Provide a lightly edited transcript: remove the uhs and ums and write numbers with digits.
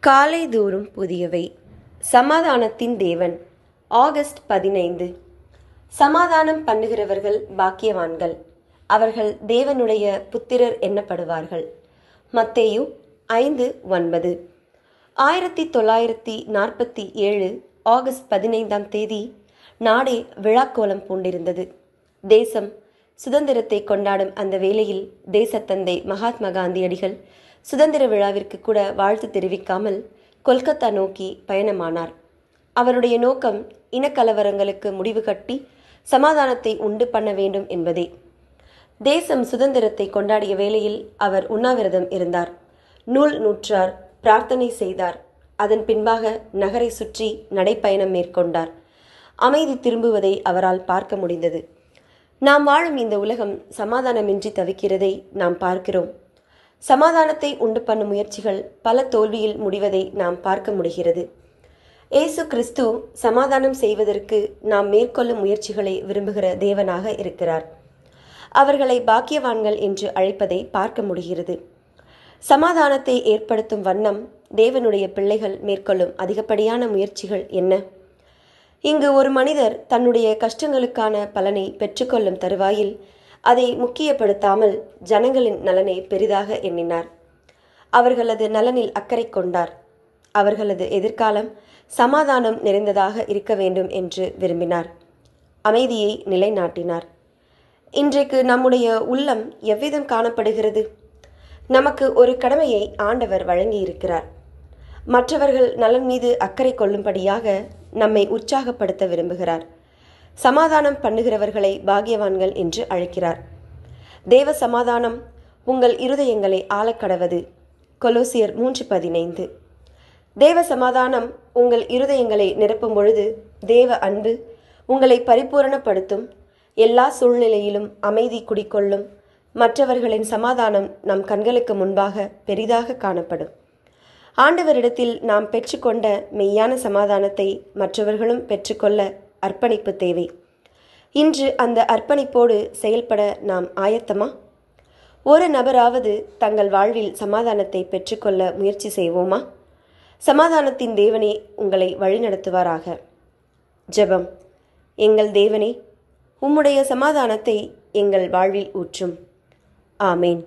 காலைதோறும் புதியவை. சமாதானத்தின் தேவன். ஆகஸ்ட் 15. சமாதானம் பண்ணுகிறவர்கள் பாக்கியவான்கள், அவர்கள் தேவனுடைய புத்திரர் எண்ணப்படுவார்கள். மத்தேயு 5:9. 1947 ஆகஸ்ட் 15 நாடே விழாக்கோலம் பூண்டிருந்தது. தேசம் சுதந்திரத்தை கொண்டாடும் அந்த வேளையில் தேசத்தந்தை மகாத்மா காந்தியடிகள் சுதந்திர விழாவிற்கு கூட வாழ்த்து தெரிவிக்காமல் கொல்கத்தா நோக்கி பயணமானார். அவருடைய நோக்கம் இனக்கலவரங்களுக்கு முடிவு கட்டி சமாதானத்தை உண்டு பண்ண வேண்டும் என்பதே. தேசம் சுதந்திரத்தை கொண்டாடிய வேளையில் அவர் உண்ணாவிரதம் இருந்தார், நூல் நூற்றார், பிரார்த்தனை செய்தார். அதன் பின்பாக நகரை சுற்றி நடைப்பயணம் மேற்கொண்டார். அமைதி திரும்புவதை அவரால் பார்க்க முடிந்தது. நாம் வாழும் இந்த உலகம் சமாதானமின்றி தவிக்கிறதை நாம் பார்க்கிறோம். சமாதானத்தை உண்டு பண்ணும் முயற்சிகள் பல தோல்வியில் முடிவதை நாம் பார்க்க முடிகிறது. இயேசு கிறிஸ்து சமாதானம் செய்வதற்கு நாம் மேற்கொள்ளும் முயற்சிகளை விரும்புகிற தேவனாக இருக்கிறார். அவர்களை பாக்கியவான்கள் என்று அழைப்பதை பார்க்க முடிகிறது. சமாதானத்தை ஏற்படுத்தும் வண்ணம் தேவனுடைய பிள்ளைகள் மேற்கொள்ளும் அதிகப்படியான முயற்சிகள் என்ன? இங்கு ஒரு மனிதர் தன்னுடைய கஷ்டங்களுக்கான பலனை பெற்றுக்கொள்ளும் தருவாயில் அதை முக்கியப்படுத்தாமல் ஜனங்களின் நலனை பெரிதாக எண்ணினார். அவர்களது நலனில் அக்கறை கொண்டார். அவர்களது எதிர்காலம் சமாதானம் நிறைந்ததாக இருக்க வேண்டும் என்று விரும்பினார். அமைதியை நிலைநாட்டினார். இன்றைக்கு நம்முடைய உள்ளம் எவ்விதம் காணப்படுகிறது? நமக்கு ஒரு கடமையை ஆண்டவர் வழங்கியிருக்கிறார். மற்றவர்கள் நலன் மீது அக்கறை கொள்ளும்படியாக நம்மை உற்சாகப்படுத்த விரும்புகிறார். சமாதானம் பண்ணுகிறவர்களை பாக்கியவான்கள் என்று அழைக்கிறார். தேவ சமாதானம் உங்கள் இருதயங்களை ஆளக்கடவது. கொலோசியர் 3:15. தேவ சமாதானம் உங்கள் இருதயங்களை நிரப்பும் பொழுது தேவ அன்பு உங்களை பரிபூரணப்படுத்தும். எல்லா சூழ்நிலையிலும் அமைதி குடிக்கொள்ளும். மற்றவர்களின் சமாதானம் நம் கண்களுக்கு முன்பாக பெரிதாக காணப்படும். ஆண்டவரிடத்தில் நாம் பெற்றுக்கொண்ட மெய்யான சமாதானத்தை மற்றவர்களும் பெற்றுக்கொள்ள அர்ப்பணிப்பு தேவை. இன்று அந்த அர்ப்பணிப்போடு செயல்பட நாம் ஆயத்தமா? ஒரு நபராவது தங்கள் வாழ்வில் சமாதானத்தை பெற்றுக்கொள்ள முயற்சி செய்வோமா? சமாதானத்தின் தேவனே உங்களை வழிநடத்துவாராக. ஜெபம். எங்கள் தேவனே, உம்முடைய சமாதானத்தை எங்கள் வாழ்வில் ஊற்றும். ஆமேன்.